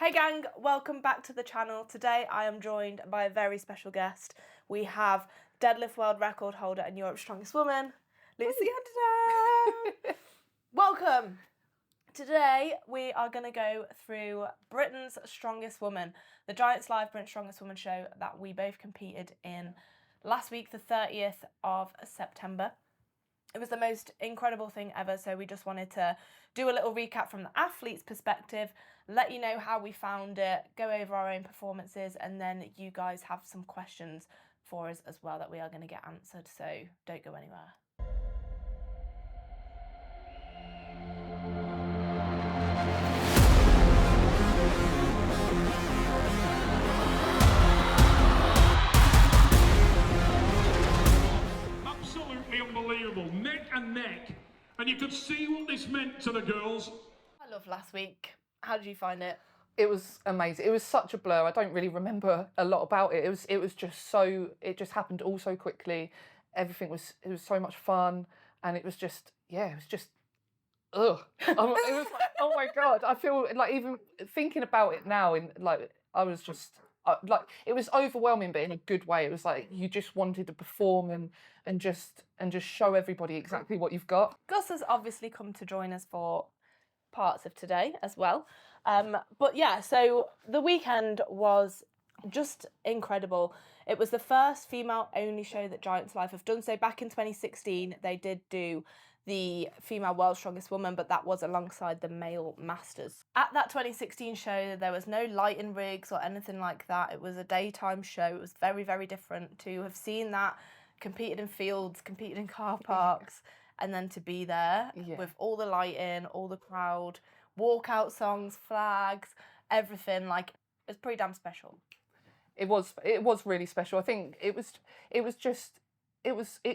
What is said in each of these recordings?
Hey gang, welcome back to the channel. Today I am joined by a very special guest. We have deadlift world record holder and Europe's strongest woman, Lucy Underdown. Welcome. Today we are going to go through Britain's Strongest Woman, the Giants Live Britain's Strongest Woman show that we both competed in last week, the 30th of September. It was the most incredible thing ever, so we just wanted to do a little recap from the athlete's perspective, let you know how we found it, go over our own performances, and then you guys have some questions for us as well that we are going to get answered, so don't go anywhere. Absolutely unbelievable, neck and neck, and you could see what this meant to the girls. I loved last week. How did you find it? It was amazing. It was such a blur. I don't really remember a lot about it. It was just so, it just happened all so quickly. It was so much fun, and it was just, ugh. It was like, oh my God. I feel like even thinking about it now, I was just like, it was overwhelming, but in a good way. It was like you just wanted to perform and just show everybody exactly what you've got. Gus has obviously come to join us for parts of today as well. But yeah, so the weekend was just incredible. It was the first female only show that Giants Live have done. So back in 2016, they did do the female world's strongest woman, but that was alongside the male masters. At that 2016 show, there was no lighting rigs or anything like that. It was a daytime show. It was very, very different to have seen that, competed in fields, competed in car parks, and then to be there with all the lighting, all the crowd, walkout songs, flags, everything. Like, it's pretty damn special. It was really special. I think it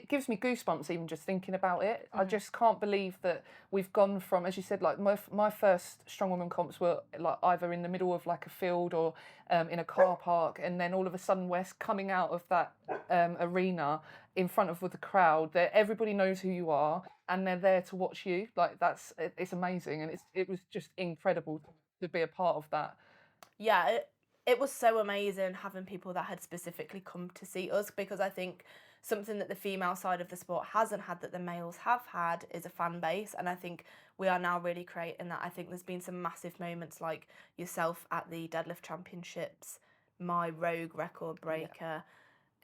gives me goosebumps even just thinking about it. I just can't believe that we've gone from, as you said, like my first strongwoman comps were like either in the middle of like a field or in a car park, and then all of a sudden we're coming out of that arena in front of the crowd. That everybody knows who you are and they're there to watch you. Like it's amazing, and it was just incredible to be a part of that. Yeah, it was so amazing having people that had specifically come to see us, because I think something that the female side of the sport hasn't had that the males have had is a fan base, and I think we are now really creating that. I think there's been some massive moments like yourself at the deadlift championships, my rogue record breaker,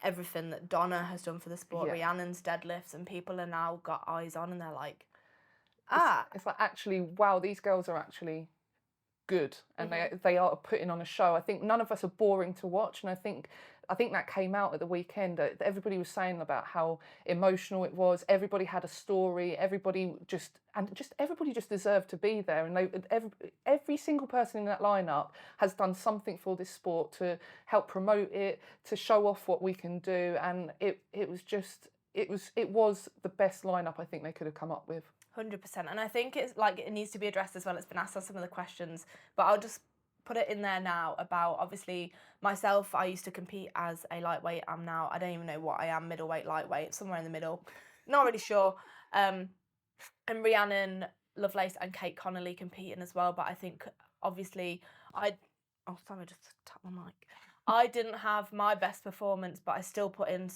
everything that Donna has done for the sport, Rhiannon's deadlifts, and people are now got eyes on and they're like, it's like, actually, wow, these girls are actually good, and they are putting on a show. I think none of us are boring to watch, and I think that came out at the weekend. Everybody was saying about how emotional it was. Everybody had a story. Everybody just deserved to be there, and every single person in that lineup has done something for this sport to help promote it, to show off what we can do, and it was the best lineup I think they could have come up with. 100%. And I think it's like it needs to be addressed as well. It's been asked on some of the questions, but I'll just put it in there now about, obviously, myself, I used to compete as a lightweight. I'm now, I don't even know what I am, middleweight, lightweight, somewhere in the middle. Not really sure. And Rhiannon, Lovelace and Kate Connolly competing as well. But I think, obviously, oh, sorry, I just tapped my mic. I didn't have my best performance, but I still put in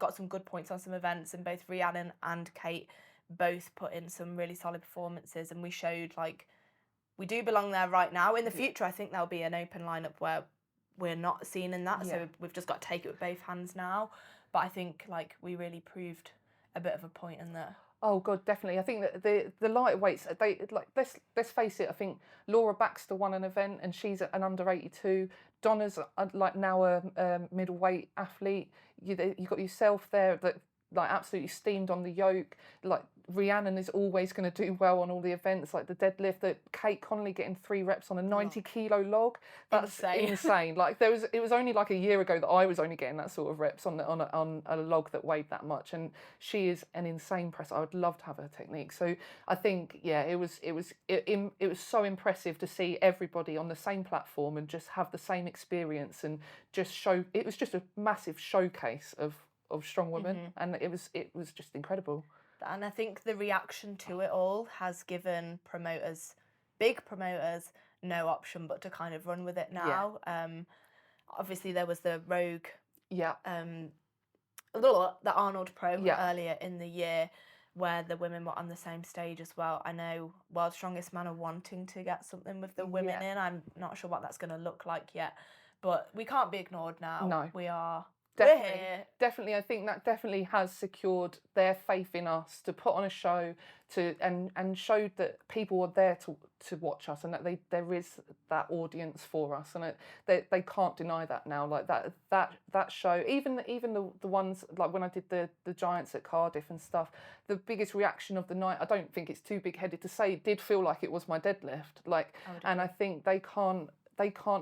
got some good points on some events, and both Rhiannon and Kate both put in some really solid performances, and we showed like we do belong there right now. In the future, I think there'll be an open lineup where we're not seen in that, so we've just got to take it with both hands now. But I think like we really proved a bit of a point in there. Oh God, definitely. I think that the lightweights, they like let's face it. I think Laura Baxter won an event, and she's an under 82. Donna's like now a middleweight athlete. You got yourself there that like absolutely steamed on the yoke. Like Rhiannon is always going to do well on all the events, like the deadlift. That Kate Connolly getting 3 reps on a 90-kilo log. That's insane. Like it was only like a year ago that I was only getting that sort of reps on a log that weighed that much, and she is an insane presser. I would love to have her technique. So I think it was so impressive to see everybody on the same platform and just have the same experience and just show. It was just a massive showcase of strong women, and it was just incredible. And I think the reaction to it all has given promoters, big promoters, no option but to kind of run with it now. Obviously there was the Rogue, the Arnold Pro earlier in the year, where the women were on the same stage as well. I know World's Strongest Man are wanting to get something with the women in. I'm not sure what that's going to look like yet, but we can't be ignored now. No. We're here. Definitely, I think that definitely has secured their faith in us to put on a show and showed that people are there to watch us, and that there is that audience for us, and they can't deny that now. Like that show, even the ones like when I did the Giants at Cardiff and stuff, the biggest reaction of the night, I don't think it's too big-headed to say, it did feel like it was my deadlift. And I think they can't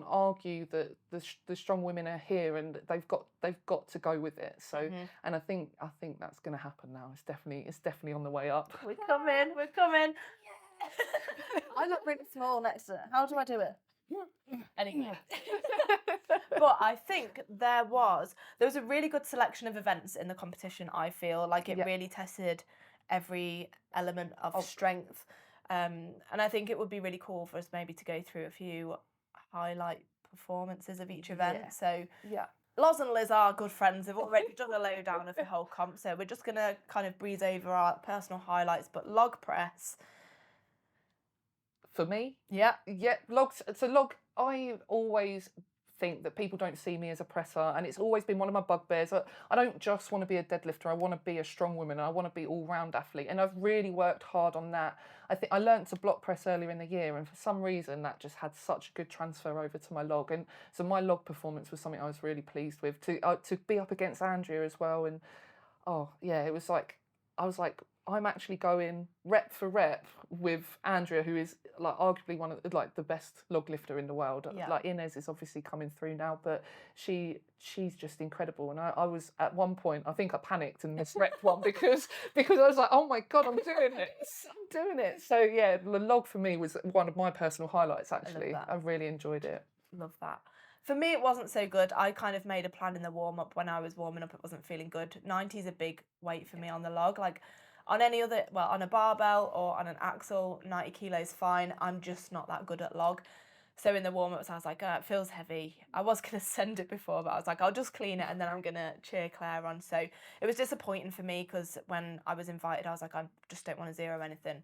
argue that the strong women are here, and they've got to go with it. So, and I think that's going to happen now. It's definitely on the way up. We're coming. I look really small next to it. How do I do it? Anyway. But I think there was a really good selection of events in the competition. I feel like it really tested every element of strength, and I think it would be really cool for us maybe to go through a few highlight performances of each event. So Loz and Liz are good friends. They've already done a lowdown of the whole comp, so we're just going to kind of breeze over our personal highlights. But log press. For me? Yeah. Log, I always think that people don't see me as a presser, and it's always been one of my bugbears. I don't just want to be a deadlifter, I want to be a strong woman, I want to be all-round athlete, and I've really worked hard on that. I think I learnt to block press earlier in the year, and for some reason that just had such a good transfer over to my log, and so my log performance was something I was really pleased with. To be up against Andrea as well, and it was like, I was like, I'm actually going rep for rep with Andrea, who is like arguably one of the best log lifter in the world. Like Inez is obviously coming through now, but she's just incredible. And I was at one point, I think I panicked and misrepped one because I was like, oh my God, I'm doing it. So yeah, the log for me was one of my personal highlights actually. I really enjoyed it. Love that. For me, it wasn't so good. I kind of made a plan in the warm-up. When I was warming up, it wasn't feeling good. 90 is a big weight for me on the log. Like, on any other, on a barbell or on an axle, 90 kilos fine. I'm just not that good at log. So in the warm-ups, I was like, it feels heavy. I was going to send it before, but I was like, I'll just clean it and then I'm going to cheer Claire on. So it was disappointing for me because when I was invited, I was like, I just don't want to zero anything.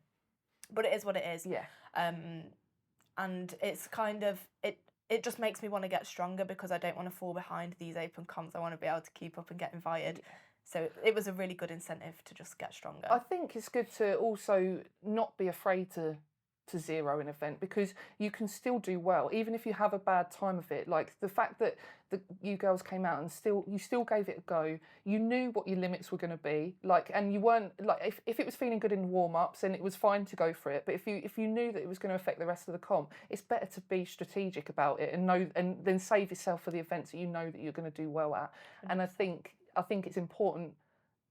But it is what it is. Yeah. And it's kind of, it just makes me want to get stronger because I don't want to fall behind these open comps. I want to be able to keep up and get invited. Yeah. So it was a really good incentive to just get stronger. I think it's good to also not be afraid to zero an event, because you can still do well even if you have a bad time of it. Like the fact that you girls came out and you still gave it a go. You knew what your limits were going to be, and you weren't like, if it was feeling good in warm-ups, then it was fine to go for it. But if you knew that it was going to affect the rest of the comp, it's better to be strategic about it and then save yourself for the events that you know that you're going to do well at. 100%. And I think it's important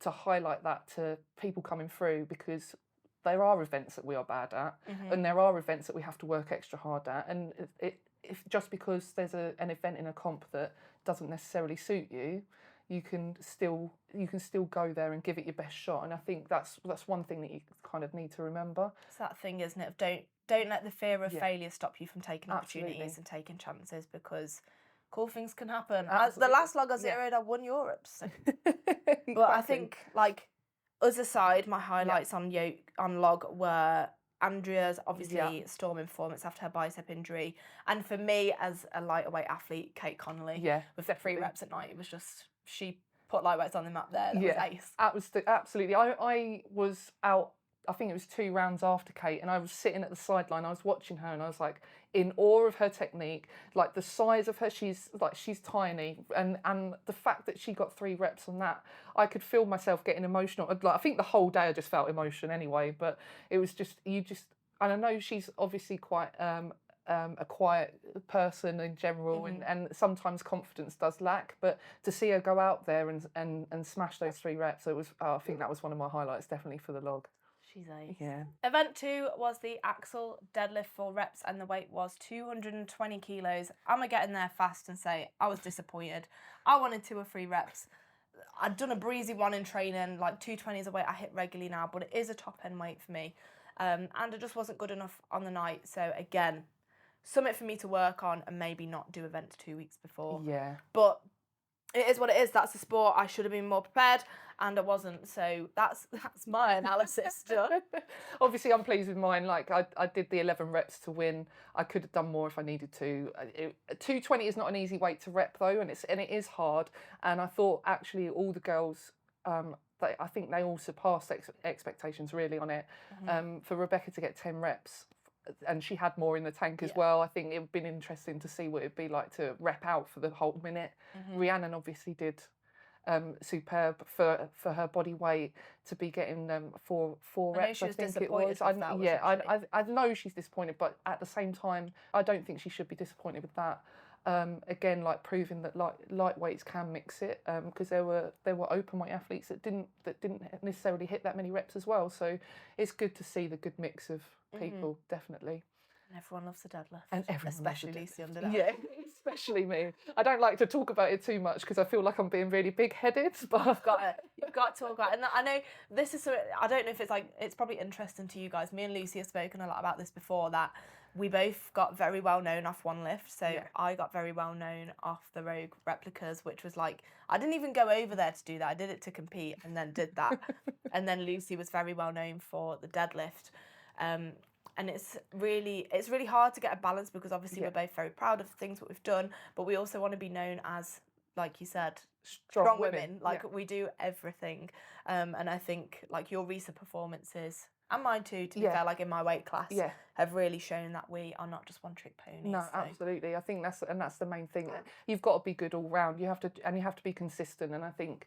to highlight that to people coming through, because there are events that we are bad at, and there are events that we have to work extra hard at. And if just because there's an event in a comp that doesn't necessarily suit you, you can still go there and give it your best shot. And I think that's one thing that you kind of need to remember. It's that thing, isn't it? Don't let the fear of failure stop you from taking opportunities and taking chances, because cool things can happen. As the last log I zeroed, I won Europe. So. Exactly. But I think, like, us aside, my highlights on Yoke on log were Andrea's obviously storming performance after her bicep injury, and for me as a lighter-weight athlete, Kate Connolly with the 3 reps at night. It was just, she put lightweights on the map there. That was ace. Absolutely. I was out, I think it was 2 rounds after Kate, and I was sitting at the sideline. I was watching her, and I was like in awe of her technique, like the size of her. She's tiny, and the fact that she got 3 reps on that, I could feel myself getting emotional. Like, I think the whole day I just felt emotion anyway. But it was just and I know she's obviously quite a quiet person in general, and sometimes confidence does lack. But to see her go out there and smash those 3 reps, it was. I think that was one of my highlights, definitely for the log. She's ace. Yeah. Event 2 was the axle deadlift 4 reps, and the weight was 220 kilos. I'm going to get in there fast and say I was disappointed. I wanted 2 or 3 reps. I'd done a breezy one in training, like 220 is a weight I hit regularly now, but it is a top end weight for me. And it just wasn't good enough on the night. So again, something for me to work on and maybe not do events 2 weeks before. Yeah. But it is what it is. That's the sport. I should have been more prepared, and I wasn't. So that's my analysis done. Obviously, I'm pleased with mine. Like I did the 11 reps to win. I could have done more if I needed to. 220 is not an easy weight to rep though, and it is hard. And I thought actually all the girls, I think they all surpassed expectations really on it. For Rebecca to get 10 reps. And she had more in the tank as well. I think it would have been interesting to see what it'd be like to rep out for the whole minute. Rhiannon obviously did superb for her body weight to be getting four reps. I think it was. I know she's disappointed, but at the same time, I don't think she should be disappointed with that. Again, like proving that lightweights can mix it, because there were open weight athletes that didn't necessarily hit that many reps as well. So it's good to see the good mix of people, definitely. And everyone loves the deadlift, and everyone especially Lucy Underdown. Yeah, especially me. I don't like to talk about it too much because I feel like I'm being really big-headed. But You've got to talk about it. And I know this is. I don't know if it's probably interesting to you guys. Me and Lucy have spoken a lot about this before. That we both got very well known off one lift. So I got very well known off the Rogue replicas, which was like, I didn't even go over there to do that. I did it to compete and then did that. And then Lucy was very well known for the deadlift. And it's really hard to get a balance because obviously we're both very proud of things that we've done, but we also want to be known as, like you said, strong women. Like we do everything. And I think like your recent performances, and mine too, to be fair, like in my weight class, have really shown that we are not just one trick ponies. No, absolutely. I think that's the main thing. You've got to be good all round. You have to be consistent. And I think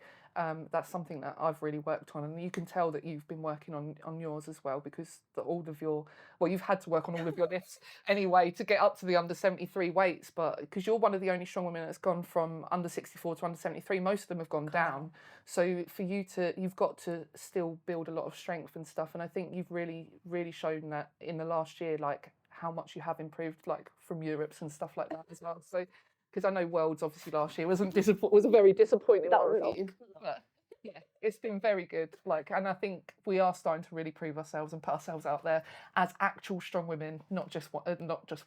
that's something that I've really worked on. And you can tell that you've been working on yours as well, because you've had to work on all of your lifts anyway to get up to the under 73 weights. But because you're one of the only strong women that's gone from under 64 to under 73, most of them have gone down. So for you've got to still build a lot of strength and stuff. And I think you've really, really shown that in the last year, like how much you have improved, like from Europes and stuff like that as well. So, because I know Worlds obviously last year was a very disappointing one for you. But yeah, it's been very good. Like, and I think we are starting to really prove ourselves and put ourselves out there as actual strong women, not just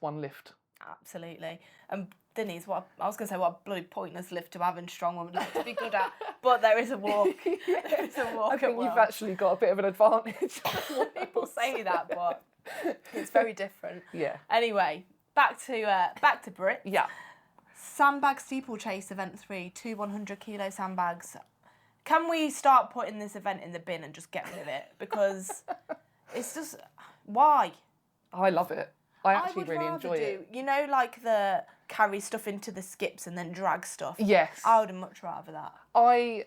one lift. Absolutely. And Denise, what a bloody pointless lift to have in strong women like to be good at. But there is a walk. There is a walk. I think you've actually got a bit of an advantage. People say that, but it's very different. Yeah. Anyway, back to Brit. Yeah. Sandbag steeplechase event 3, 2 100 kilo sandbags. Can we start putting this event in the bin and just get rid of it? Because it's just, why? I love it. I actually really enjoy it. You know, like the carry stuff into the skips and then drag stuff. Yes. I would much rather that. I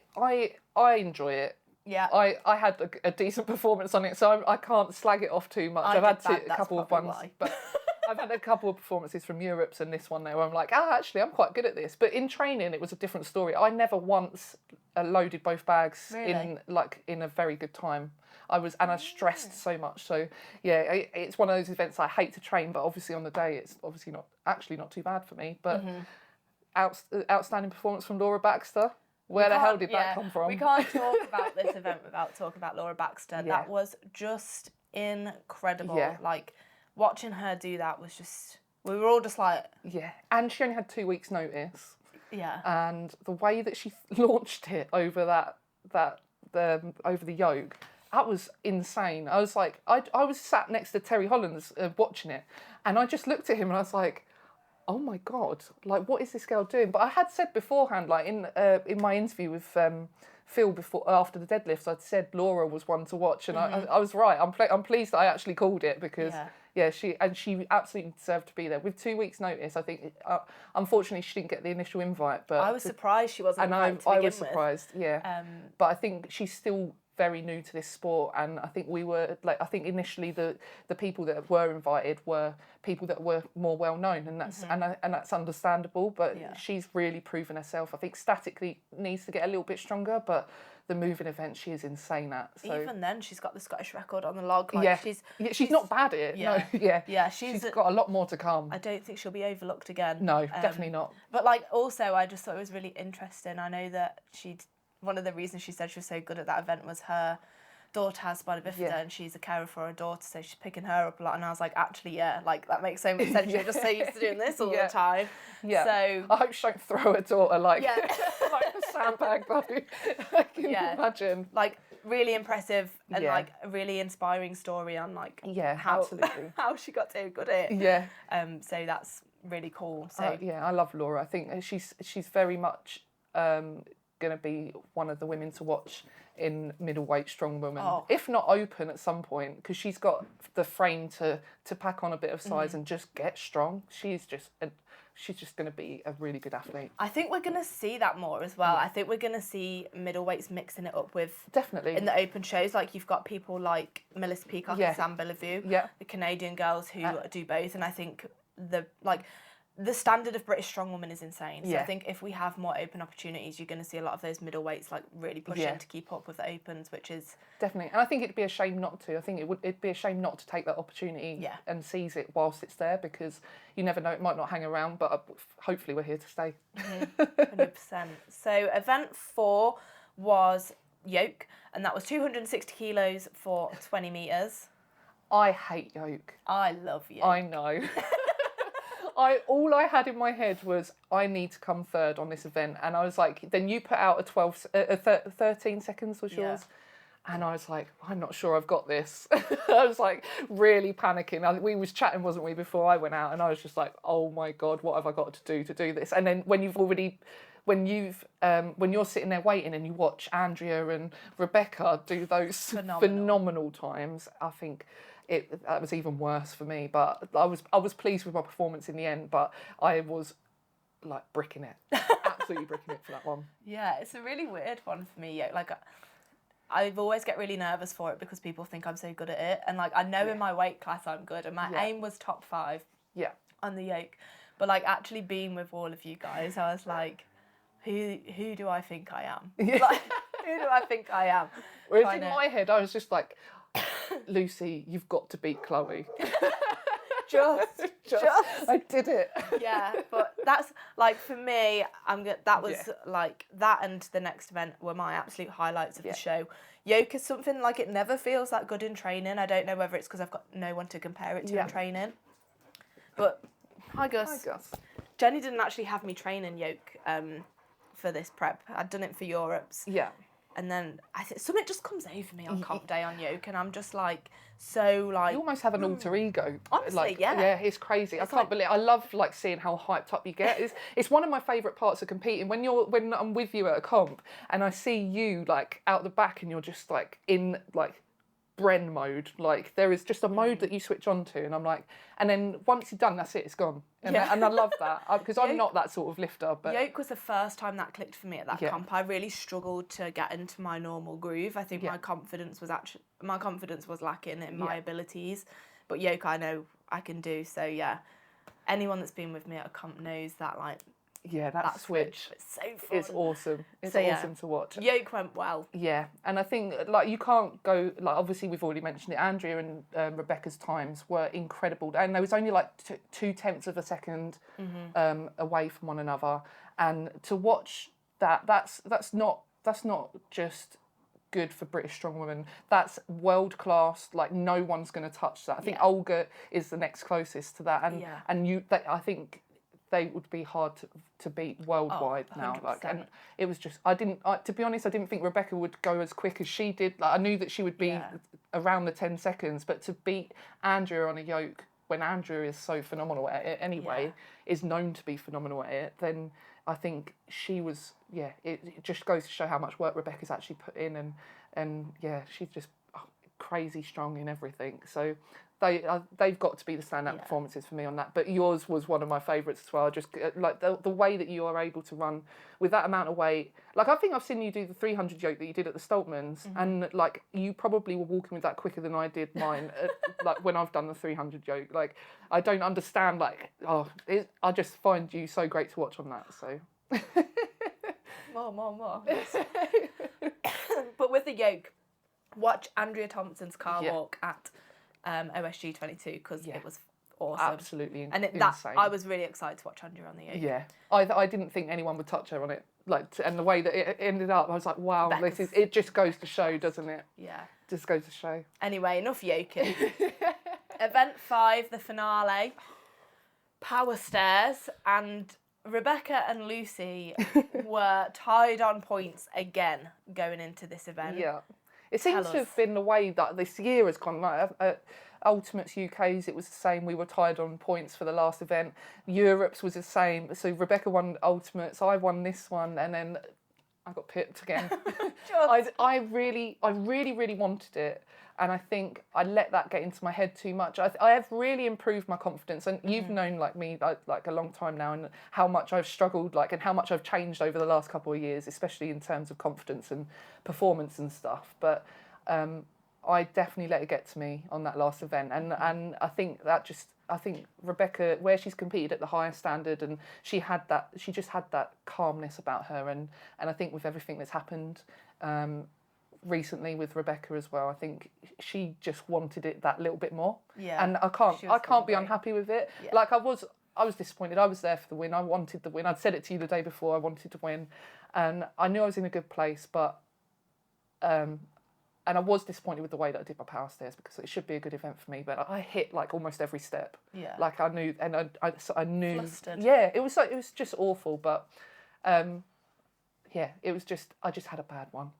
enjoy it. Yeah. I had a decent performance on it, so I can't slag it off too much. I've had a couple of ones, but I've had a couple of performances from Europe's and this one there where I'm like, actually, I'm quite good at this. But in training, it was a different story. I never once loaded both bags in a very good time. I stressed so much. So yeah, it's one of those events I hate to train, but obviously on the day, it's obviously not too bad for me. But outstanding performance from Laura Baxter. Where the hell did that come from? We can't talk about this event without talking about Laura Baxter. Yeah. That was just incredible. Yeah. Like, watching her do that was just... We were all just like... Yeah, and she only had 2 weeks' notice. Yeah. And the way that she launched it over over the yoke, that was insane. I was like... I was sat next to Terry Hollands watching it, and I just looked at him and I was like... Oh my God! Like, what is this girl doing? But I had said beforehand, like in my interview with Phil after the deadlifts, I'd said Laura was one to watch, and I was right. I'm pleased that I actually called it because she absolutely deserved to be there. With 2 weeks' notice, I think unfortunately she didn't get the initial invite. But I was surprised she wasn't. And I was surprised, yeah. But I think she's still very new to this sport, and I think I think initially the people that were invited were people that were more well known, and that's and that's understandable. But she's really proven herself. I think statically needs to get a little bit stronger, but the moving event she is insane at. So. Even then, she's got the Scottish record on the log. Like, she's not bad at it. Yeah. No, she's got a lot more to come. I don't think she'll be overlooked again. No, definitely not. But like, also, I just thought it was really interesting. I know that one of the reasons she said she was so good at that event was her daughter has spina bifida Yeah. and she's a carer for her daughter, so she's picking her up a lot. And I was like, actually, yeah, like that makes so much sense. You're just so used to doing this all Yeah. the time. Yeah. So I hope she don't throw her daughter like Yeah. like a sandbag though. I can Yeah. imagine. like really impressive and Yeah. like a really inspiring story on like Yeah, how absolutely. how she got so good at it. Yeah. So that's really cool. So Yeah, I love Laura. I think she's very much going to be one of the women to watch in middleweight strongwoman, Oh. if not open at some point, because she's got the frame to pack on a bit of size and just get strong. She's just going to be a really good athlete. I think we're gonna see that more as well. I think we're gonna see middleweights mixing it up with Definitely. in the open shows. Like you've got people like Melissa Peacock Yeah. and Sam Bellevue, Yeah. the Canadian girls who do both, and I think the standard of British strongwoman is insane. So I Yeah. think if we have more open opportunities, you're going to see a lot of those middleweights like really pushing Yeah. to keep up with the opens, which is Definitely, and I think it'd be a shame not to. I think it'd be a shame not to take that opportunity Yeah. and seize it whilst it's there, because you never know, it might not hang around, but hopefully we're here to stay. 100%. So event 4 was Yoke, and that was 260 kilos for 20 meters. I hate Yoke. I love Yoke. I know. All I had in my head was I need to come third on this event, and I was like, then you put out a 13 seconds was yours, and I was like, I'm not sure I've got this. I was like really panicking. We was chatting, wasn't we, before I went out, and I was just like, oh my god, what have I got to do this? And then when you're sitting there waiting and you watch Andrea and Rebecca do those phenomenal times, I think that was even worse for me. But I was pleased with my performance in the end, but I was like bricking it, absolutely bricking it for that one. Yeah, it's a really weird one for me. Yoke. Like, I've always get really nervous for it because people think I'm so good at it, and like I know in my weight class I'm good, and my aim was top 5 on the Yoke. But like actually being with all of you guys, I was like, who do I think I am? Like, who do I think I am? Whereas in my head, I was just like, Lucy, you've got to beat Chloe. just. I did it. Yeah, but that's like for me. That was like that, and the next event were my absolute highlights of the show. Yoke is something like it never feels that good in training. I don't know whether it's because I've got no one to compare it to in training. But hi Gus. Hi Gus. Jenny didn't actually have me training Yoke for this prep. I'd done it for Europe's. Yeah. And then I think something just comes over me on comp day on Yoke, and I'm just like so like. You almost have an alter ego. Honestly, like, yeah. it's crazy. I can't believe. I love like seeing how hyped up you get. It's one of my favourite parts of competing when I'm with you at a comp and I see you like out the back and you're just like in like Bren mode. Like there is just a mode that you switch on to, and I'm like, and then once you're done, that's it. It's gone. And I love that because I'm not that sort of lifter. But Yoke was the first time that clicked for me at that comp. I really struggled to get into my normal groove. I think my confidence was lacking in my abilities, but Yoke I know I can do. So yeah, anyone that's been with me at a comp knows that like. Yeah, that switch. It's so fun. It's awesome. It's So, awesome to watch. Yoke went well. Yeah, and I think like you can't go like obviously we've already mentioned it. Andrea and Rebecca's times were incredible, and there was only like 0.2 of a second away from one another. And to watch that's not just good for British strongwomen. That's world class. Like no one's going to touch that. I think Olga is the next closest to that, and I think. They would be hard to beat worldwide now. 100%. Like, and it was just to be honest, I didn't think Rebecca would go as quick as she did. Like, I knew that she would be around the 10 seconds, but to beat Andrea on a Yoke when Andrea is so phenomenal at it anyway, is known to be phenomenal at it, then I think she was. It just goes to show how much work Rebecca's actually put in, and she's just crazy strong in everything. So. They've got to be the standout performances for me on that. But yours was one of my favourites as well. Just like the way that you are able to run with that amount of weight. Like I think I've seen you do the 300 Yoke that you did at the Stoltmans, and like you probably were walking with that quicker than I did mine. Like when I've done the 300 Yoke, like I don't understand. Like I just find you so great to watch on that. So More. But with the Yoke, watch Andrea Thompson's car walk at. OSG 22 because it was awesome. Absolutely insane. I was really excited to watch Andrea on the Yoke. Yeah, I didn't think anyone would touch her on it. Like and the way that it ended up, I was like, wow, it just goes to show, doesn't it? Yeah, just goes to show. Anyway, enough yoking. Event 5, the finale, power stairs, and Rebecca and Lucy were tied on points again going into this event. Yeah. It seems Tell to us. have been the way that this year has gone. Like, Ultimates UK's, it was the same. We were tied on points for the last event. Europe's was the same. So Rebecca won Ultimates, I won this one, and then I got pipped again. I really wanted it, and I think I let that get into my head too much. I have really improved my confidence, and you've known like me like a long time now, and how much I've struggled, like, and how much I've changed over the last couple of years, especially in terms of confidence and performance and stuff. But I definitely let it get to me on that last event, and I think Rebecca, where she's competed at the highest standard, and she just had that calmness about her, and I think with everything that's happened recently with Rebecca as well, I think she just wanted it that little bit more. Yeah. And I can't be unhappy with it. Yeah. Like I was disappointed. I was there for the win. I wanted the win. I'd said it to you the day before. I wanted to win, and I knew I was in a good place, but and I was disappointed with the way that I did my power stairs, because it should be a good event for me. But I hit like almost every step. Yeah. Like I knew, and I knew. Flustered. Yeah, it was just awful. But yeah, it was just, I just had a bad one,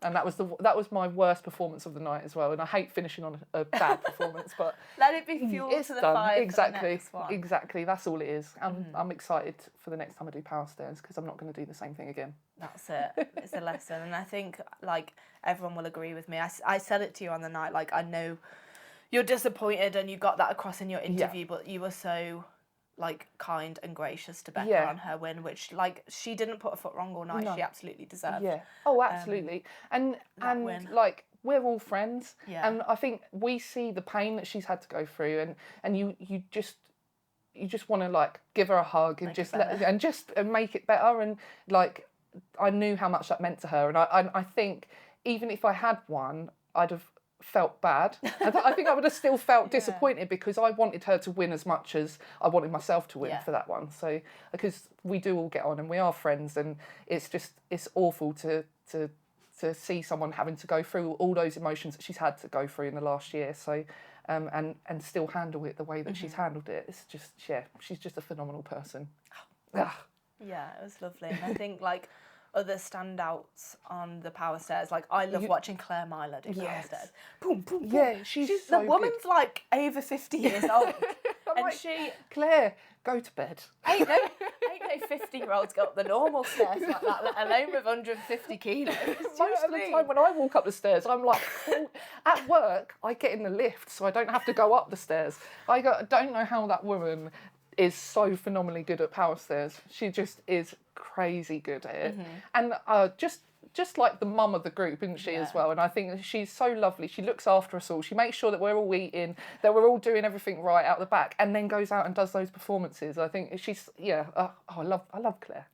and that was my worst performance of the night as well. And I hate finishing on a bad performance, but let it be fuel it's to the done. fire Exactly, for the next one. exactly. That's all it is. I'm excited for the next time I do power stairs, because I'm not going to do the same thing again. That's it. It's a lesson, and I think like everyone will agree with me. I said it to you on the night. Like, I know you're disappointed, and you got that across in your interview, but you were so like kind and gracious to Becca on her win, which like she didn't put a foot wrong all night. No. She absolutely deserved. Yeah. Oh, absolutely. And win. like, we're all friends. Yeah. And I think we see the pain that she's had to go through, and you just want to like give her a hug and and make it better. And like, I knew how much that meant to her, and I think even if I had won, I'd have felt bad. I think I would have still felt disappointed, because I wanted her to win as much as I wanted myself to win for that one. So, because we do all get on and we are friends, and it's awful to see someone having to go through all those emotions that she's had to go through in the last year. So and still handle it the way that she's handled it. It's just, she's just a phenomenal person. Yeah, it was lovely. And I think like other standouts on the power stairs, like I love watching Claire Myler do power stairs. Boom, boom, boom. Yeah, she's so the woman's like over 50 years old, and like, she Claire, go to bed. ain't no 50-year-olds go up the normal stairs like that, let alone with 150 kilos. Most of the time when I walk up the stairs, I'm like, at work, I get in the lift so I don't have to go up the stairs. I don't know how that woman is so phenomenally good at power stairs. She just is crazy good at it. And just like the mum of the group, isn't she, as well? And I think she's so lovely. She looks after us all. She makes sure that we're all eating, that we're all doing everything right out the back, and then goes out and does those performances. I think she's, I love Claire.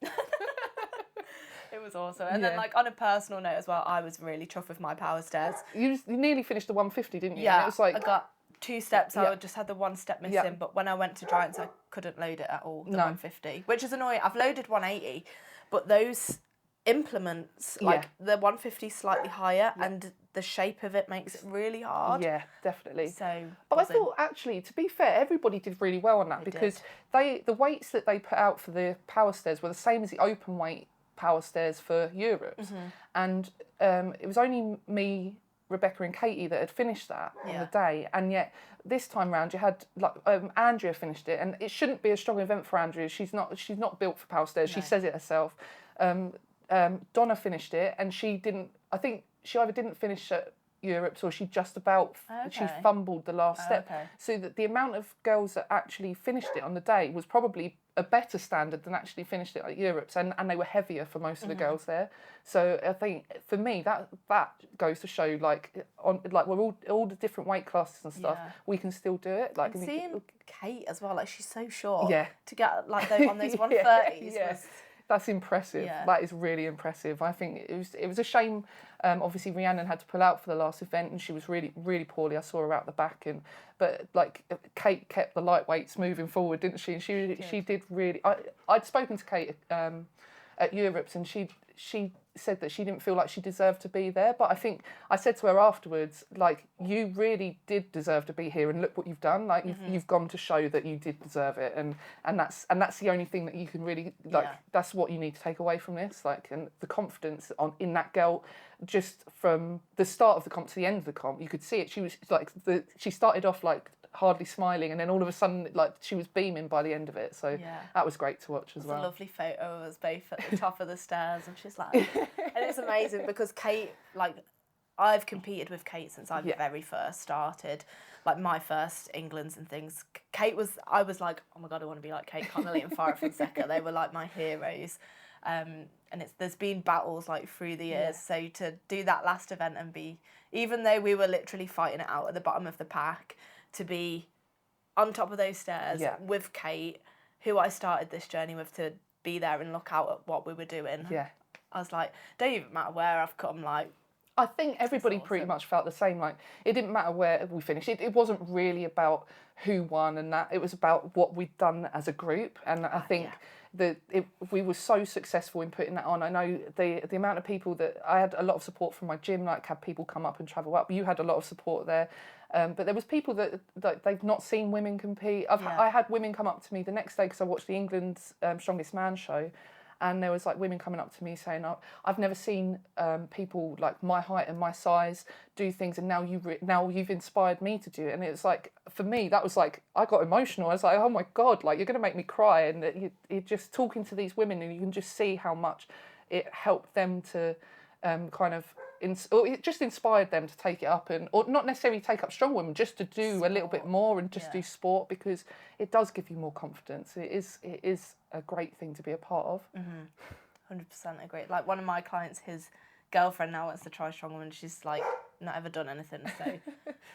It was awesome. And then like on a personal note as well, I was really chuffed with my power stairs. You nearly finished the 150, didn't you? Yeah, And it was like, I got 2 steps. I just had the 1 step missing, but when I went to Giants, I couldn't load it at all, the 150, which is annoying. I've loaded 180, but those implements, like the 150 slightly higher, and the shape of it makes it really hard. Yeah, definitely. So, but I thought, actually, to be fair, everybody did really well on that, because the weights that they put out for the power stairs were the same as the open weight power stairs for Europe's, and it was only me, Rebecca and Katie that had finished that on the day, and yet this time round you had like Andrea finished it, and it shouldn't be a strong event for Andrea. She's not built for power stairs. She says it herself. Donna finished it, and she didn't. I think she either didn't finish at Europe's, or she just about she fumbled the last step. So that the amount of girls that actually finished it on the day was probably a better standard than actually finished it at Europe's, and they were heavier for most of the girls there. So I think for me that goes to show like we're all the different weight classes and stuff, we can still do it. Like, and seeing Kate as well, like she's so short. Yeah. To get like on those 130s was. That's impressive. Yeah. That is really impressive. I think it was a shame. Obviously, Rhiannon had to pull out for the last event, and she was really, really poorly. I saw her out the back, but like Kate kept the lightweights moving forward, didn't she? And she did really. I'd spoken to Kate at Europe's, and she said that she didn't feel like she deserved to be there. But I think I said to her afterwards, like, you really did deserve to be here, and look what you've done. Like, you've gone to show that you did deserve it, and that's the only thing that you can really, like, that's what you need to take away from this. Like, and the confidence in that girl, just from the start of the comp to the end of the comp, you could see it. She was like, she started off like hardly smiling, and then all of a sudden, like, she was beaming by the end of it. So that was great to watch as well. A lovely photo of us both at the top of the stairs, and she's like, and it's amazing because Kate, like, I've competed with Kate since I very first started, like my first Englands and things. I was like, oh my God, I want to be like Kate Connolly and Farah Fonseca. They were like my heroes. And there's been battles like through the years. So to do that last event and be, even though we were literally fighting it out at the bottom of the pack, to be on top of those stairs with Kate, who I started this journey with, to be there and look out at what we were doing. Yeah. I was like, don't even matter where I've come, like, I think everybody pretty much felt the same. Like, it didn't matter where we finished. It wasn't really about who won and that. It was about what we'd done as a group. And I think we were so successful in putting that on. I know the amount of people that I had a lot of support from my gym, like had people come up and travel up. You had a lot of support there. But there was people that they've not seen women compete. I had women come up to me the next day because I watched the England's Strongest Man show. And there was like women coming up to me saying, oh, I've never seen people like my height and my size do things, and now you've inspired me to do it. And it was like, for me, that was like, I got emotional. I was like, oh my God, like, you're going to make me cry. And you're just talking to these women, and you can just see how much it helped them to or it just inspired them to take it up, or not necessarily take up strong women, just to do a little bit more and just do sport, because it does give you more confidence. It is a great thing to be a part of. 100% agree. Like, one of my clients, his girlfriend now wants to try strongman. She's like not ever done anything, so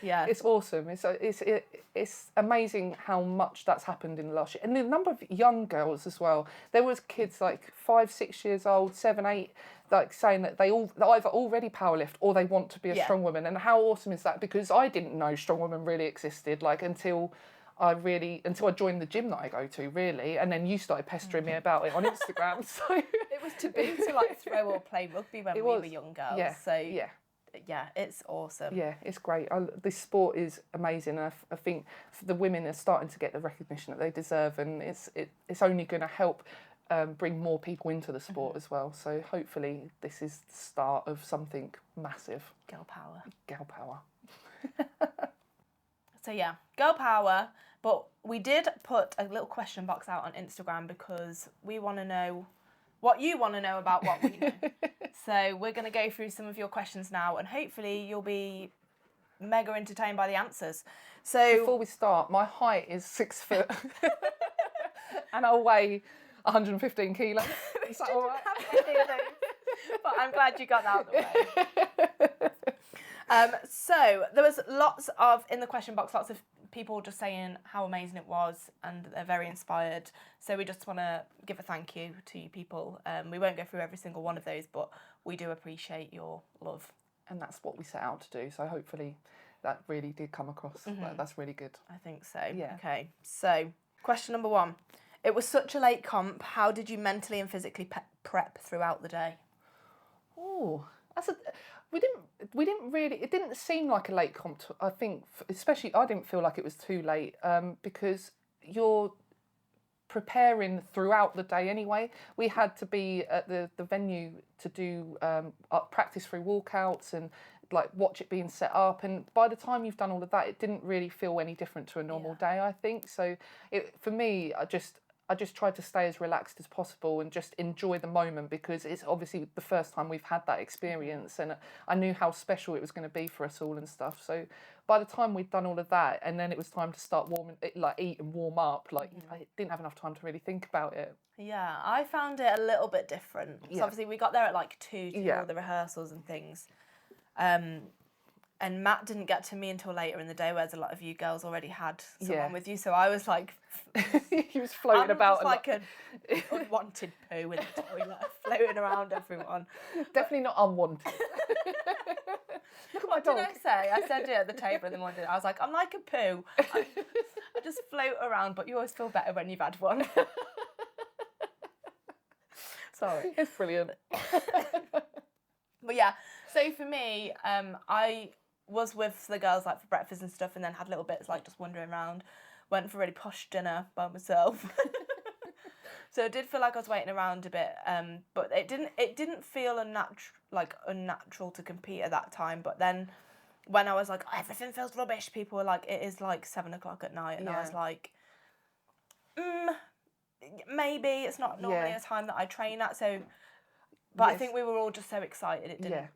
yeah, it's awesome. It's amazing how much that's happened in the last year, and the number of young girls as well. There was kids like 5, 6 years old, 7, 8, like saying that they either already powerlift or they want to be a strong woman. And how awesome is that? Because I didn't know strong women really existed, like, until I joined the gym that I go to, really, and then you started pestering me about it on Instagram. So it was taboo to like throw or play rugby when we were young girls. So yeah, it's awesome. Yeah, it's great. This sport is amazing, and I think the women are starting to get the recognition that they deserve, and it's only going to help bring more people into the sport as well. So hopefully this is the start of something massive. Girl power. Girl power. So yeah, girl power. But we did put a little question box out on Instagram because we want to know what you want to know about what we know. So we're going to go through some of your questions now, and hopefully you'll be mega entertained by the answers. So before we start, my height is 6 foot and I weigh 115 kilos. Is that all right? But I'm glad you got that out of the way. So there was in the question box, lots of people just saying how amazing it was, and they're very inspired. So we just want to give a thank you to you people. We won't go through every single one of those, but we do appreciate your love. And that's what we set out to do. So hopefully that really did come across. That's really good. I think so. Yeah. Okay. So question number 1. It was such a late comp. How did you mentally and physically prep throughout the day? Oh, we didn't really. It didn't seem like a late comp. I think, especially, I didn't feel like it was too late because you're preparing throughout the day anyway. We had to be at the venue to do practice through walkouts and like watch it being set up, and by the time you've done all of that, it didn't really feel any different to a normal day, I think. So for me, I just tried to stay as relaxed as possible and just enjoy the moment, because it's obviously the first time we've had that experience, and I knew how special it was going to be for us all and stuff. So by the time we'd done all of that, and then it was time to start eat and warm up, I didn't have enough time to really think about it. Yeah, I found it a little bit different. So obviously we got there at like 2 to do all the rehearsals and things. And Matt didn't get to me until later in the day, whereas a lot of you girls already had someone with you. So I was like... he was floating about. Just like an unwanted poo in the toilet, floating around everyone. Definitely not unwanted. Look at my dog. What did I say? I said it at the table in the morning. I was like, I'm like a poo. I just float around, but you always feel better when you've had one. Sorry. It's brilliant. But yeah, so for me, I was with the girls like for breakfast and stuff, and then had little bits like just wandering around. Went for a really posh dinner by myself. So it did feel like I was waiting around a bit, but it didn't feel unnatural to compete at that time. But then when I was like, oh, everything feels rubbish, people were like, it is like 7 o'clock at night, and I was like, maybe it's not normally a time that I train at. So, but I think we were all just so excited it didn't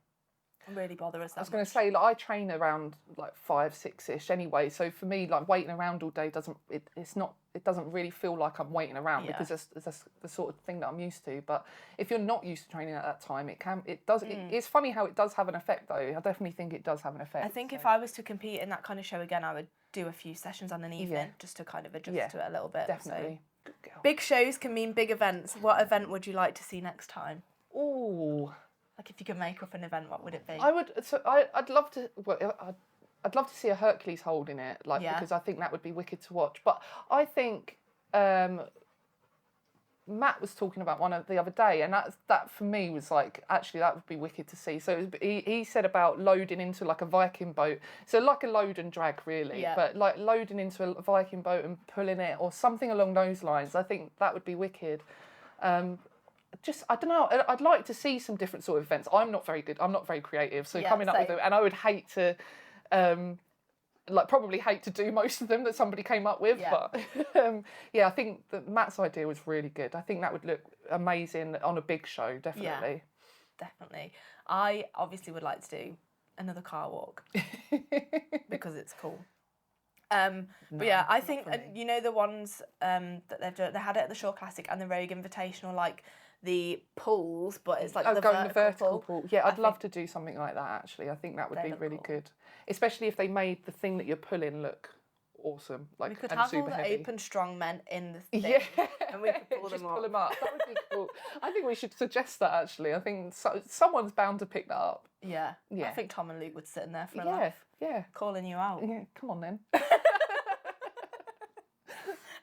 really bother us. I was going to say, like, I train around like 5, 6-ish anyway. So for me, like waiting around all day doesn't really feel like I'm waiting around because that's the sort of thing that I'm used to. But if you're not used to training at that time, it's funny how it does have an effect though. I definitely think it does have an effect. I think if I was to compete in that kind of show again, I would do a few sessions on an evening just to kind of adjust to it a little bit. Definitely. So, big shows can mean big events. What event would you like to see next time? Ooh. Like if you could make up an event, what would it be? I'd love to. Well, I'd love to see a Hercules hold in it, because I think that would be wicked to watch. But I think Matt was talking about one the other day, and that for me was like, actually that would be wicked to see. So he said about loading into like a Viking boat, so like a load and drag really, but like loading into a Viking boat and pulling it or something along those lines. I think that would be wicked. I don't know. I'd like to see some different sort of events. I'm not very good. I'm not very creative. So coming up with it, and I would hate to. Probably hate to do most of them that somebody came up with, but I think that Matt's idea was really good. I think that would look amazing on a big show, definitely. Yeah, definitely. I obviously would like to do another car walk because it's cool. But yeah, I think you know the ones that they've done. They had it at the Shore Classic and the Rogue Invitational, like the pools, but it's like the vertical pool. Yeah, I'd love to do something like that. Actually, I think that would be really good, especially if they made the thing that you're pulling look awesome. Like, we could and have super all the heavy. open strong men in the thing, and we could pull them up. That would be cool. I think we should suggest that. Actually, I think someone's bound to pick that up. Yeah. I think Tom and Luke would sit in there for a laugh. Yeah, calling you out. Yeah, come on then.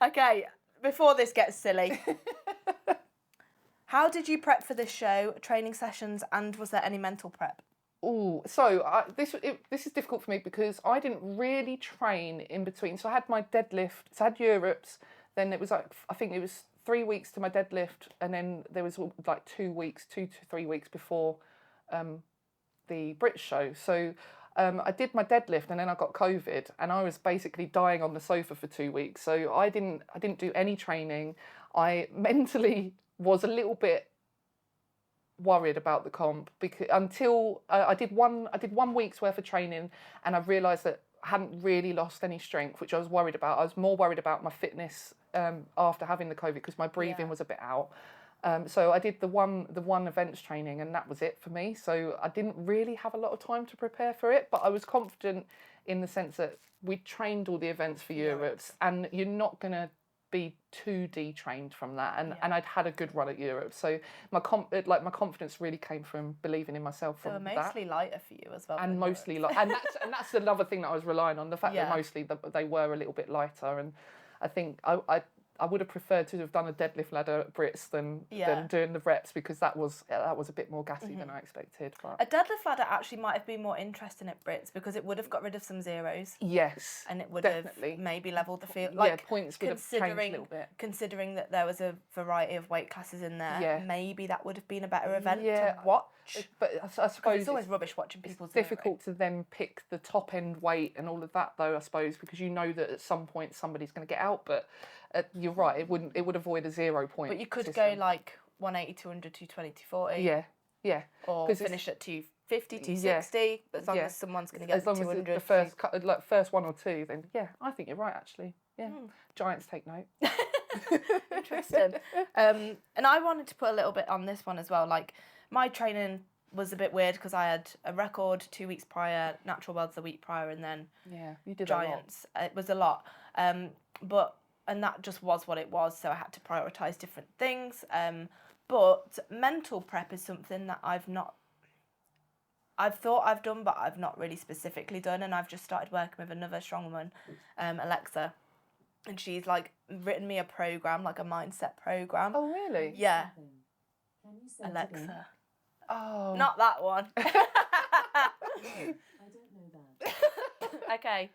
Okay, before this gets silly. How did you prep for this show, training sessions, and was there any mental prep? Oh, so this is difficult for me because I didn't really train in between. So I had my deadlift, so I had Europe's, then it was like, I think it was 3 weeks to my deadlift, and then there was like 2 to 3 weeks before the British show. So I did my deadlift and then I got COVID and I was basically dying on the sofa for 2 weeks. So I didn't do any training. I mentally was a little bit worried about the comp because until I did 1 week's worth of training and I realised that I hadn't really lost any strength, which I was worried about. I was more worried about my fitness after having the COVID because my breathing was a bit out. So I did the one events training and that was it for me. So I didn't really have a lot of time to prepare for it, but I was confident in the sense that we trained all the events for Europe's and you're not going to be too detrained from that. And I'd had a good run at Europe. So my confidence really came from believing in myself from that. They were mostly lighter for you as well. And mostly and that's another thing that I was relying on, the fact that mostly they were a little bit lighter. And I think I would have preferred to have done a deadlift ladder at Brits than doing the reps because that was a bit more gassy than I expected. But a deadlift ladder actually might have been more interesting at Brits because it would have got rid of some zeros. Yes, and it would definitely. have maybe levelled the field. Points would have changed a little bit. Considering that there was a variety of weight classes in there, maybe that would have been a better event to watch. But I suppose it's always rubbish watching people's. It's difficult to then pick the top end weight and all of that, though. I suppose because you know that at some point somebody's going to get out, but. You're right. It would avoid a 0 point. But you could go like 180, 200, 220, 240. Yeah. Or finish at 250, 260. As long as someone's going to get as long 200. As the first 1 or 2, then I think you're right actually. Yeah. Giants take note. Interesting. And I wanted to put a little bit on this one as well. Like my training was a bit weird because I had a record 2 weeks prior, natural worlds the week prior, and then you did Giants. It was a lot. And that just was what it was, so I had to prioritise different things. But mental prep is something that I've thought I've done, but I've not really specifically done, and I've just started working with another strong woman, Alexa, and she's like written me a program, like a mindset program. Oh really? Yeah. Alexa. Oh. Not that one. I don't know that. Okay.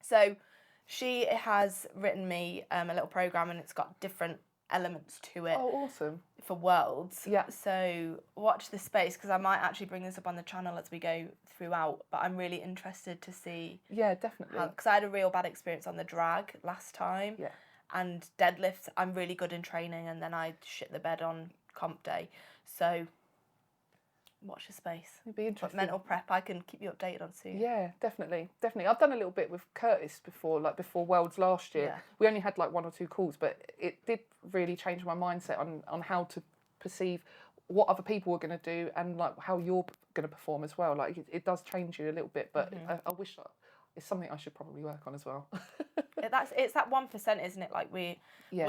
So she has written me a little program, and it's got different elements to it Oh, awesome. for worlds. Yeah. So watch this space, because I might actually bring this up on the channel as we go throughout, but I'm really interested to see Yeah, definitely. because I had a real bad experience on the drag last time. Yeah. And deadlifts, I'm really good in training, and then I shit the bed on comp day. So watch the space. It'd be But interesting. mental prep, I can keep you updated on soon. Yeah, definitely. I've done a little bit with Curtis before, like before Worlds last year. Yeah. We only had like 1 or 2 calls, but it did really change my mindset on how to perceive what other people are going to do and like how you're going to perform as well. Like it does change you a little bit, but I wish it's something I should probably work on as well. It's that 1%, isn't it? Like we're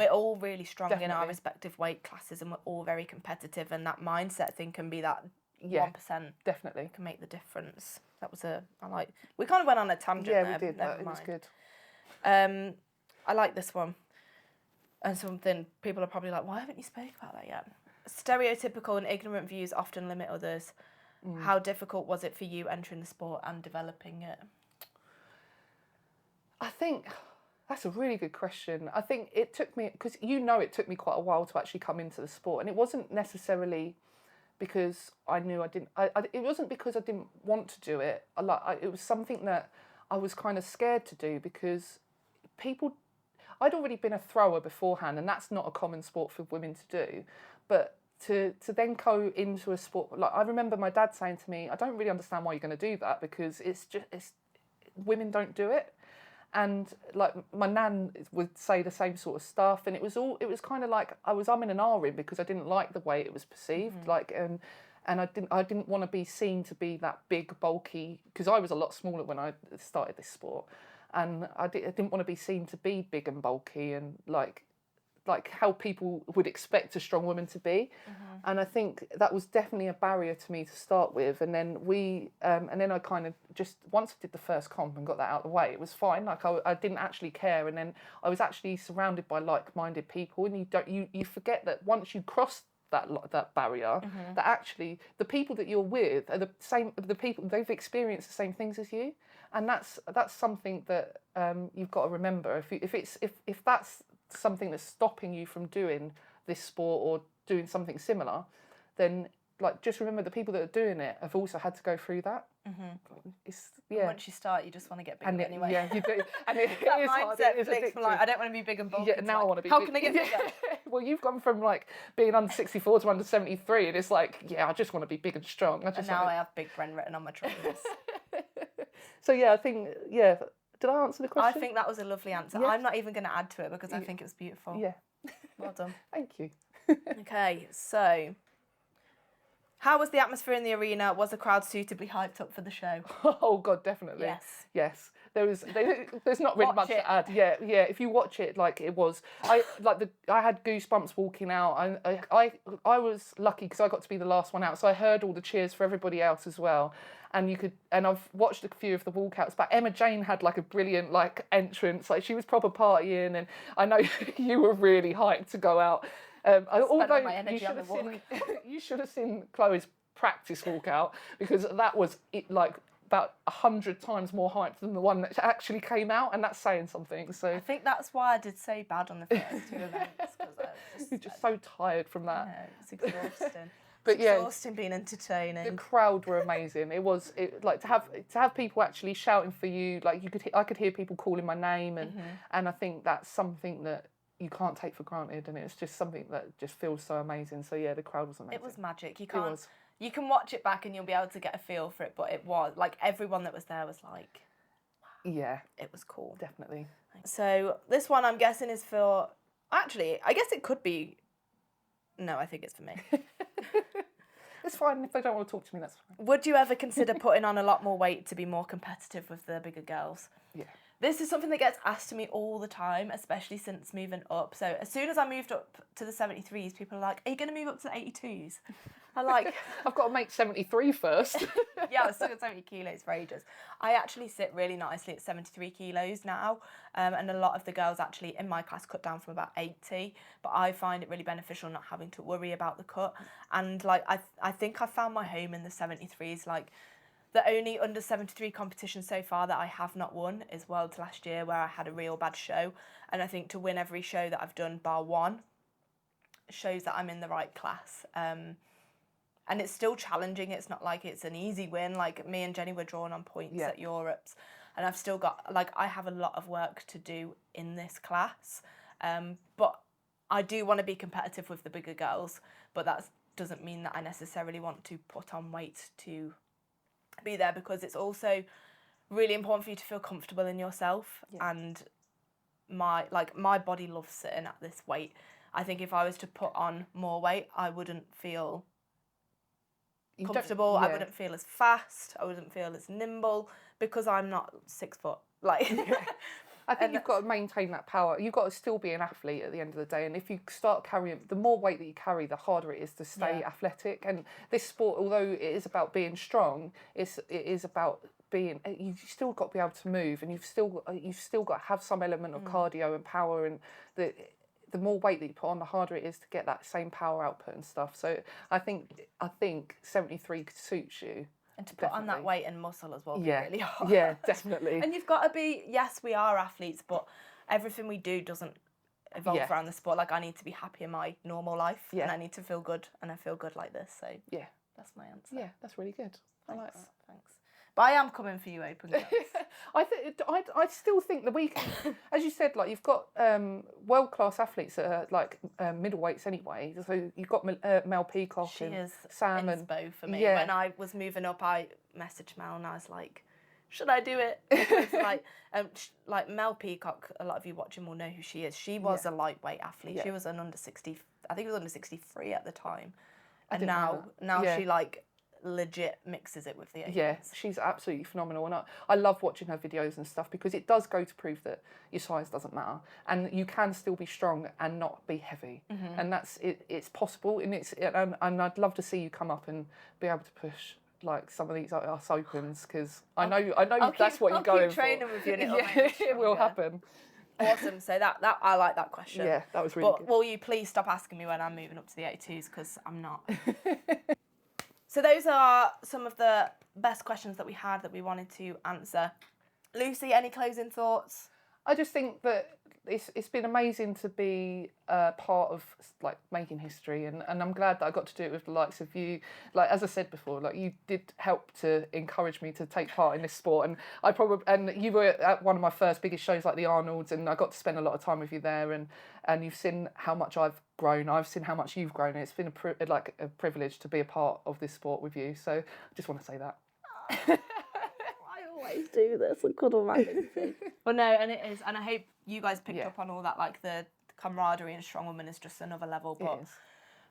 all really strong in our Definitely. respective weight classes, and we're all very competitive, and that mindset thing can be that Yeah. 1% Definitely. can make the difference. That was we kind of went on a tangent Yeah, there. we did, Never but it was mind. good. I like this one. And something people are probably like, why haven't you spoke about that yet? Stereotypical and ignorant views often limit others. How difficult was it for you entering the sport and developing it? I think that's a really good question. I think it took me, because it took me quite a while to actually come into the sport, and it wasn't necessarily because I knew I didn't. It wasn't because I didn't want to do it. It was something that I was kind of scared to do because I'd already been a thrower beforehand, and that's not a common sport for women to do. But to then go into a sport, like I remember my dad saying to me, I don't really understand why you're going to do that, because it's women don't do it. And like my nan would say the same sort of stuff, and it was kind of like I was umming and ahhing because I didn't like the way it was perceived. Like and I didn't want to be seen to be that big, bulky, because I was a lot smaller when I started this sport, and I didn't want to be seen to be big and bulky and like how people would expect a strong woman to be. And I think that was definitely a barrier to me to start with. And then I kind of just, once I did the first comp and got that out of the way, it was fine. Like I didn't actually care. And then I was actually surrounded by like-minded people, and you forget that once you cross that barrier, that actually the people that you're with are the people, they've experienced the same things as you. And that's something that you've got to remember. If that's something that's stopping you from doing this sport or doing something similar, then like just remember the people that are doing it have also had to go through that. Once you start, you just want to get bigger anyway. Yeah, you do. And it that is hard. mindset It is flicks from like, addictive. I don't want to be big and bulky. Yeah, now I want to be. How big. can I get bigger? Well, you've gone from like being under 64 to under 73, and it's like, yeah, I just want to be big and strong. And now I have Big Bren written on my trousers. So yeah, I think Did I answer the question? I think that was a lovely answer. Yeah. I'm not even going to add to it because I think it was beautiful. Yeah. Well done. Thank you. Okay, so how was the atmosphere in the arena? Was the crowd suitably hyped up for the show? Oh God, definitely. Yes. Yes. There's not really Watch much it. to add. Yeah. If you watch it, like it was, I had goosebumps walking out. I was lucky because I got to be the last one out, so I heard all the cheers for everybody else as well. And I've watched a few of the walkouts, but Emma Jane had like a brilliant like entrance. Like she was proper partying, and I know you were really hyped to go out. Although my energy on the walk. you should have seen Chloe's practice walkout, because that was like about 100 times more hyped than the one that actually came out, and that's saying something. So I think that's why I did so bad on the first two events, because you're just so tired from that. yeah, it's exhausting. But It's yeah, exhausting being entertaining. the crowd were amazing. Like to have people actually shouting for you. Like I could hear people calling my name, and I think that's something that you can't take for granted, and it's just something that just feels so amazing. So yeah, the crowd was amazing. It was magic. It was. You can watch it back and you'll be able to get a feel for it, but it was like everyone that was there was like, Yeah, it was cool. definitely. So this one I'm guessing is for, actually, I guess it could be, no, I think it's for me. It's fine if they don't want to talk to me. That's fine. Would you ever consider putting on a lot more weight to be more competitive with the bigger girls? Yeah. This is something that gets asked to me all the time, especially since moving up. So as soon as I moved up to the 73s, people are like, are you going to move up to the 82s? I'm like, I've got to make 73 first. yeah, I was stuck at 70 kilos for ages. I actually sit really nicely at 73 kilos now. And a lot of the girls actually in my class cut down from about 80. But I find it really beneficial not having to worry about the cut. And like, I think I found my home in the 73s. Like, the only under 73 competition so far that I have not won is Worlds last year, where I had a real bad show. And I think to win every show that I've done bar one shows that I'm in the right class. And it's still challenging. It's not like it's an easy win. Like, me and Jenny were drawn on points at Europes. And I've still got, like, I have a lot of work to do in this class. But I do want to be competitive with the bigger girls. But that doesn't mean that I necessarily want to put on weight to be there, because it's also really important for you to feel comfortable in yourself. And my body loves sitting at this weight. I think if I was to put on more weight, I wouldn't feel comfortable. I wouldn't feel as fast. I wouldn't feel as nimble, because I'm not 6 foot. Like, I think you've got to maintain that power. You've got to still be an athlete at the end of the day. And if you start carrying, the more weight that you carry, the harder it is to stay athletic. And this sport, although it is about being strong, it is about being. You've still got to be able to move, and you've still got to have some element of cardio and power. And the more weight that you put on, the harder it is to get that same power output and stuff. So I think 73 suits you. And to put on that weight and muscle as well, really hard. Yeah, definitely. And you've got to be, yes, we are athletes, but everything we do doesn't evolve around the sport. Like, I need to be happy in my normal life, and I need to feel good, and I feel good like this. So that's my answer. Yeah, that's really good. I like that. Thanks. But I am coming for you, Open Girls. I still think the weekend, as you said, like, you've got world class athletes that are like middleweights anyway. So you've got Mel Peacock and Sam and inspo for me. When I was moving up, I messaged Mel and I was like, should I do it? Because like Mel Peacock, a lot of you watching will know who she is. She was a lightweight athlete. She was an under 60. I think it was under 63 at the time. And now she like legit mixes it with the 80s. Yeah, she's absolutely phenomenal, and I love watching her videos and stuff, because it does go to prove that your size doesn't matter, and you can still be strong and not be heavy, and that's it. It's possible, and and I'd love to see you come up and be able to push like some of these US Opens, because I know that's what you're going for. I'll keep training with you, and it will happen. Awesome. So that I like that question. Yeah, that was really good. Will you please stop asking me when I'm moving up to the 82s, because I'm not. So those are some of the best questions that we had that we wanted to answer. Lucy, any closing thoughts? I just think that it's been amazing to be part of like making history, and I'm glad that I got to do it with the likes of you. Like, as I said before, like, you did help to encourage me to take part in this sport, and you were at one of my first biggest shows, like the Arnold's, and I got to spend a lot of time with you there, and you've seen how much I've grown. I've seen how much you've grown, and it's been a privilege to be a part of this sport with you. So I just want to say that. I always do this. I couldn't imagine. Well, no, and it is, and I hope you guys picked up on all that. Like, the camaraderie in Strong Women is just another level. But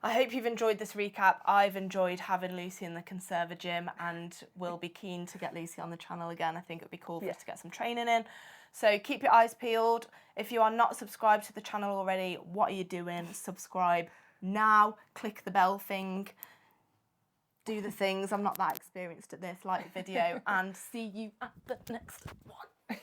I hope you've enjoyed this recap. I've enjoyed having Lucy in the Conserva gym, and we'll be keen to get Lucy on the channel again. I think it would be cool for us to get some training in. So keep your eyes peeled. If you are not subscribed to the channel already, what are you doing? Subscribe now. Click the bell thing. Do the things. I'm not that experienced at this. Like the video, and see you at the next one.